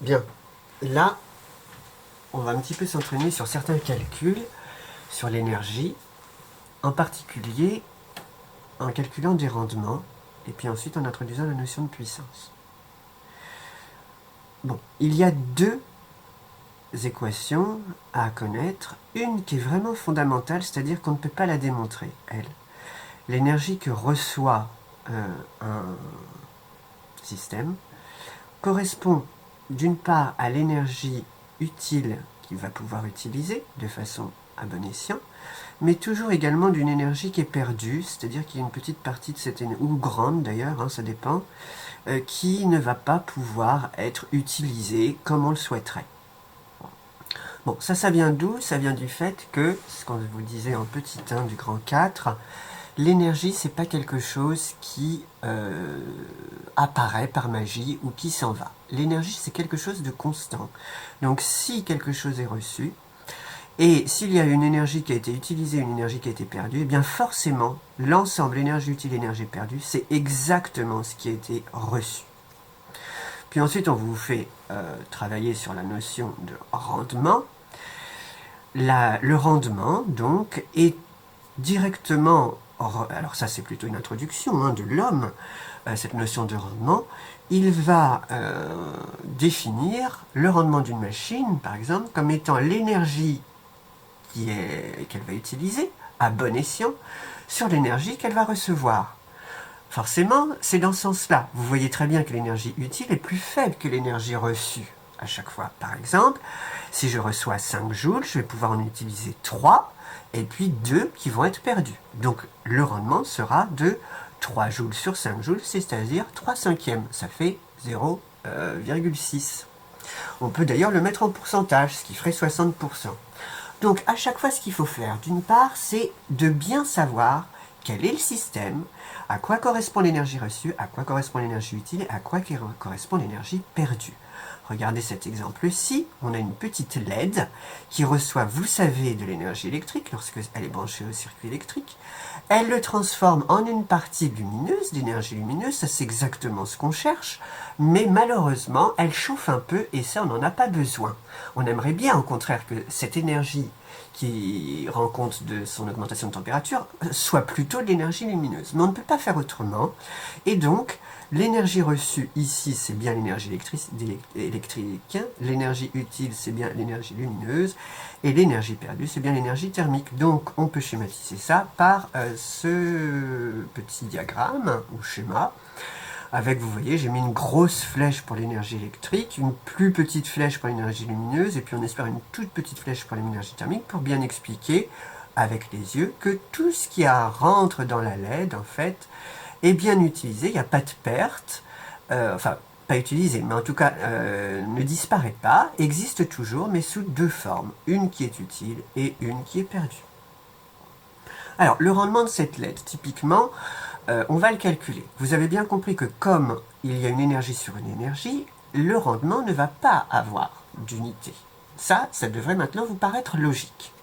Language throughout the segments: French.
Bien, là, on va un petit peu s'entraîner sur certains calculs, sur l'énergie, en particulier en calculant des rendements, et puis ensuite en introduisant la notion de puissance. Bon, il y a deux équations à connaître, une qui est vraiment fondamentale, c'est-à-dire qu'on ne peut pas la démontrer, elle. L'énergie que reçoit un système correspond d'une part à l'énergie utile qu'il va pouvoir utiliser de façon à bon escient, mais toujours également d'une énergie qui est perdue, c'est-à-dire qu'il y a une petite partie de cette énergie, ou grande d'ailleurs, hein, ça dépend, qui ne va pas pouvoir être utilisée comme on le souhaiterait. Bon, ça vient d'où? Ça vient du fait que, ce qu'on vous disait en petit 1 du grand 4, l'énergie, c'est pas quelque chose qui apparaît par magie ou qui s'en va. L'énergie, c'est quelque chose de constant. Donc, si quelque chose est reçu, et s'il y a une énergie qui a été utilisée, une énergie qui a été perdue, eh bien forcément, l'ensemble énergie utile, énergie perdue, c'est exactement ce qui a été reçu. Puis ensuite, on vous fait travailler sur la notion de rendement. Le rendement, donc, est directement, alors ça c'est plutôt une introduction de l'homme, cette notion de rendement, il va définir le rendement d'une machine, par exemple, comme étant l'énergie qu'elle va utiliser, à bon escient, sur l'énergie qu'elle va recevoir. Forcément, c'est dans ce sens-là. Vous voyez très bien que l'énergie utile est plus faible que l'énergie reçue à chaque fois. Par exemple, si je reçois 5 joules, je vais pouvoir en utiliser 3, et puis 2 qui vont être perdus. Donc le rendement sera de 3 joules sur 5 joules, c'est-à-dire 3 cinquièmes. Ça fait 0,6. On peut d'ailleurs le mettre en pourcentage, ce qui ferait 60%. Donc à chaque fois, ce qu'il faut faire, d'une part, c'est de bien savoir quel est le système, à quoi correspond l'énergie reçue, à quoi correspond l'énergie utile, à quoi correspond l'énergie perdue. Regardez cet exemple-ci, on a une petite LED qui reçoit, vous savez, de l'énergie électrique lorsqu'elle est branchée au circuit électrique. Elle le transforme en une partie lumineuse, d'énergie lumineuse, ça c'est exactement ce qu'on cherche, mais malheureusement, elle chauffe un peu et ça, on n'en a pas besoin. On aimerait bien, au contraire, que cette énergie qui rend compte de son augmentation de température soit plutôt de l'énergie lumineuse. Mais on ne peut pas faire autrement. Et donc, l'énergie reçue ici, c'est bien l'énergie électrique. L'énergie utile, c'est bien l'énergie lumineuse. Et l'énergie perdue, c'est bien l'énergie thermique. Donc, on peut schématiser ça par ce petit diagramme ou schéma. Avec, vous voyez, j'ai mis une grosse flèche pour l'énergie électrique, une plus petite flèche pour l'énergie lumineuse, et puis on espère une toute petite flèche pour l'énergie thermique, pour bien expliquer, avec les yeux, que tout ce qui rentre dans la LED, en fait, est bien utilisé, il n'y a pas de perte, enfin, pas utilisé, mais en tout cas, ne disparaît pas, existe toujours, mais sous deux formes, une qui est utile et une qui est perdue. Alors, le rendement de cette LED, typiquement, on va le calculer. Vous avez bien compris que comme il y a une énergie sur une énergie, le rendement ne va pas avoir d'unité. Ça devrait maintenant vous paraître logique.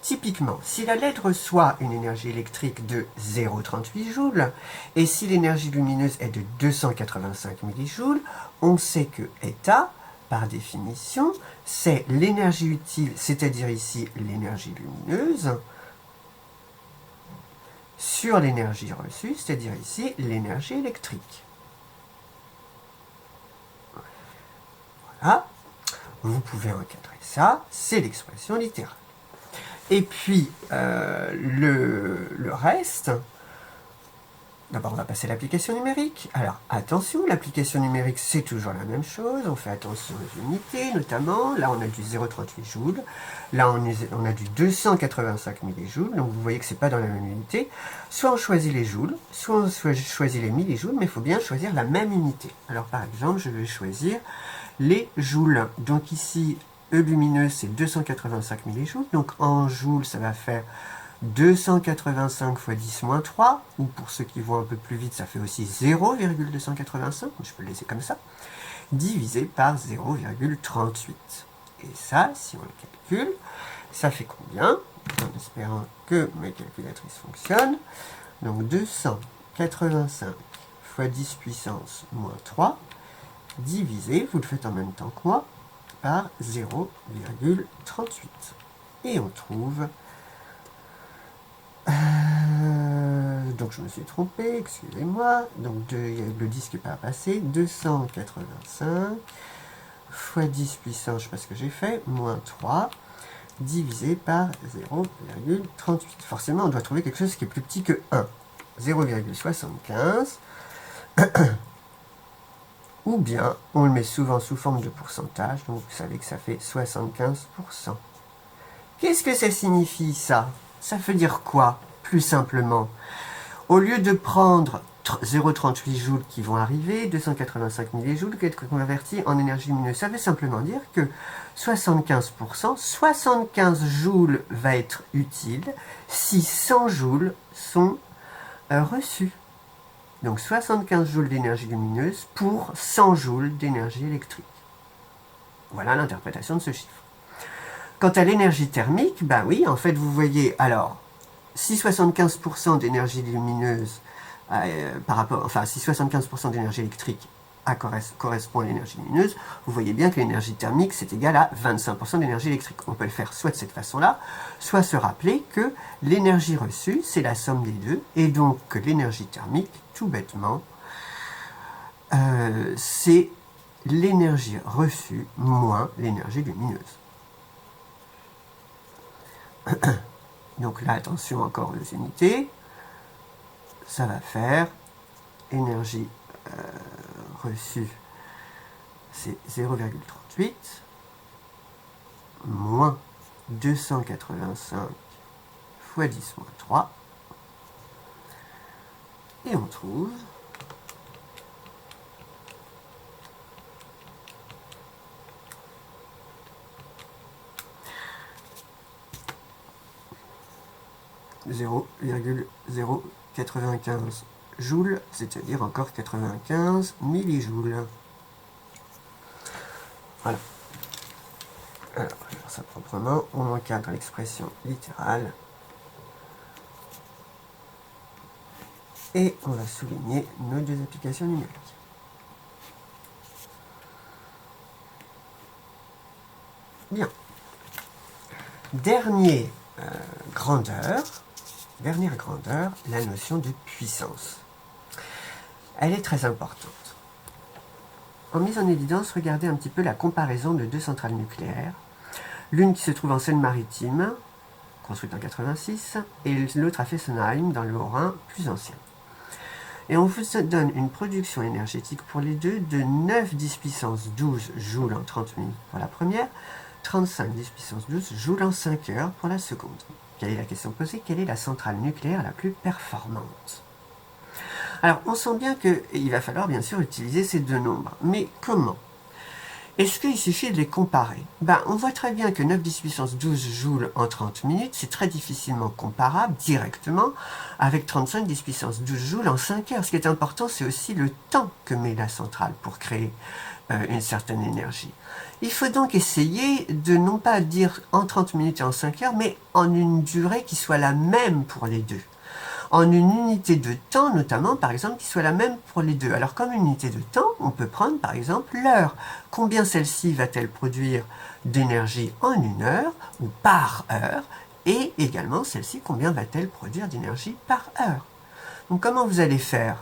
Typiquement, si la LED reçoit une énergie électrique de 0,38 joules, et si l'énergie lumineuse est de 285 millijoules, on sait que eta, par définition, c'est l'énergie utile, c'est-à-dire ici l'énergie lumineuse, sur l'énergie reçue, c'est-à-dire ici l'énergie électrique. Voilà, vous pouvez encadrer ça, c'est l'expression littérale. Et puis, le reste, d'abord on va passer à l'application numérique. Alors attention, l'application numérique c'est toujours la même chose, on fait attention aux unités notamment, là on a du 0,38 joules, là on a du 285 millijoules, donc vous voyez que c'est pas dans la même unité. Soit on choisit les joules, soit on choisit les millijoules, mais il faut bien choisir la même unité. Alors par exemple, je vais choisir les joules. Donc ici, E lumineux c'est 285 millijoules, donc en joules ça va faire 285 fois 10 moins 3, ou pour ceux qui vont un peu plus vite, ça fait aussi 0,285, je peux le laisser comme ça, divisé par 0,38. Et ça, si on le calcule, ça fait combien? En espérant que mes calculatrices fonctionnent. Donc 285 fois 10 puissance moins 3, divisé, vous le faites en même temps que moi, par 0,38. Et on trouve... donc je me suis trompé, excusez-moi. Donc le disque n'est pas passé. 285 fois 10 puissance, je ne sais pas ce que j'ai fait, moins 3, divisé par 0,38. Forcément, on doit trouver quelque chose qui est plus petit que 1. 0,75. Ou bien, on le met souvent sous forme de pourcentage, donc vous savez que ça fait 75%. Qu'est-ce que ça signifie, ça? Ça veut dire quoi, plus simplement? Au lieu de prendre 0,38 joules qui vont arriver, 285 millijoules qui être convertis en énergie lumineuse, ça veut simplement dire que 75%, 75 joules va être utile si 100 joules sont reçus. Donc 75 joules d'énergie lumineuse pour 100 joules d'énergie électrique. Voilà l'interprétation de ce chiffre. Quant à l'énergie thermique, ben oui, en fait, vous voyez, alors, si 75% d'énergie lumineuse par rapport, enfin, si 75% d'énergie électrique correspond à l'énergie lumineuse, vous voyez bien que l'énergie thermique, c'est égal à 25% d'énergie électrique. On peut le faire soit de cette façon-là, soit se rappeler que l'énergie reçue, c'est la somme des deux, et donc que l'énergie thermique, tout bêtement, c'est l'énergie reçue moins l'énergie lumineuse. Donc là, attention encore aux unités, ça va faire énergie reçue, c'est 0,38 moins 285 fois 10 moins 3, et on trouve 0,095 joules, c'est-à-dire encore 95 millijoules. Voilà. Alors, je vais faire ça proprement. On encadre l'expression littérale. Et on va souligner nos deux applications numériques. Bien. Dernière grandeur, la notion de puissance. Elle est très importante. En mise en évidence, regardez un petit peu la comparaison de deux centrales nucléaires. L'une qui se trouve en Seine-Maritime, construite en 86, et l'autre à Fessenheim, dans le Haut-Rhin, plus ancien. Et on vous donne une production énergétique pour les deux de 9 10 puissance 12 joules en 30 minutes pour la première, 35 10 puissance 12 joules en 5 heures pour la seconde. Quelle est la question posée? Quelle est la centrale nucléaire la plus performante? Alors, on sent bien qu'il va falloir bien sûr utiliser ces deux nombres. Mais comment? Est-ce qu'il suffit de les comparer? On voit très bien que 9 10 puissance 12 joules en 30 minutes, c'est très difficilement comparable directement avec 35 10 puissance 12 joules en 5 heures. Ce qui est important, c'est aussi le temps que met la centrale pour créer une certaine énergie. Il faut donc essayer de non pas dire en 30 minutes et en 5 heures, mais en une durée qui soit la même pour les deux. En une unité de temps, notamment, par exemple, qui soit la même pour les deux. Alors, comme unité de temps, on peut prendre, par exemple, l'heure. Combien celle-ci va-t-elle produire d'énergie en une heure ou par heure? Et également, celle-ci, combien va-t-elle produire d'énergie par heure? Donc, comment vous allez faire?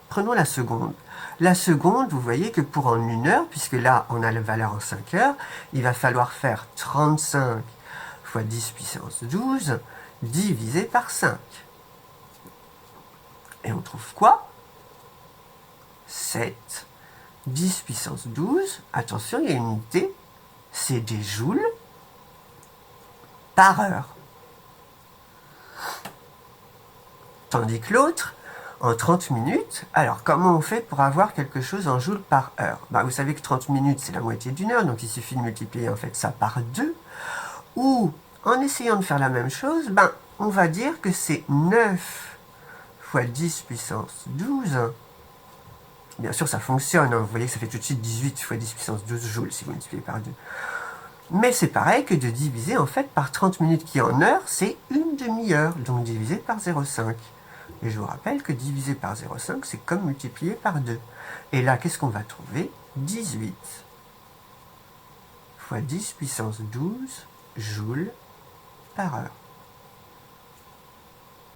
Prenons la seconde. La seconde, vous voyez que pour en une heure, puisque là, on a la valeur en 5 heures, il va falloir faire 35 fois 10 puissance 12 divisé par 5. Et on trouve quoi? 7, 10 puissance 12, attention, il y a une unité, c'est des joules par heure. Tandis que l'autre, en 30 minutes, alors comment on fait pour avoir quelque chose en joules par heure? Vous savez que 30 minutes, c'est la moitié d'une heure, donc il suffit de multiplier en fait ça par 2. Ou, en essayant de faire la même chose, on va dire que c'est 9 fois 10 puissance 12. Bien sûr, ça fonctionne. Vous voyez que ça fait tout de suite 18 fois 10 puissance 12 joules si vous multipliez par 2. Mais c'est pareil que de diviser en fait par 30 minutes qui en heure, c'est une demi-heure. Donc divisé par 0,5. Et je vous rappelle que diviser par 0,5, c'est comme multiplier par 2. Et là, qu'est-ce qu'on va trouver? 18 fois 10 puissance 12 joules par heure.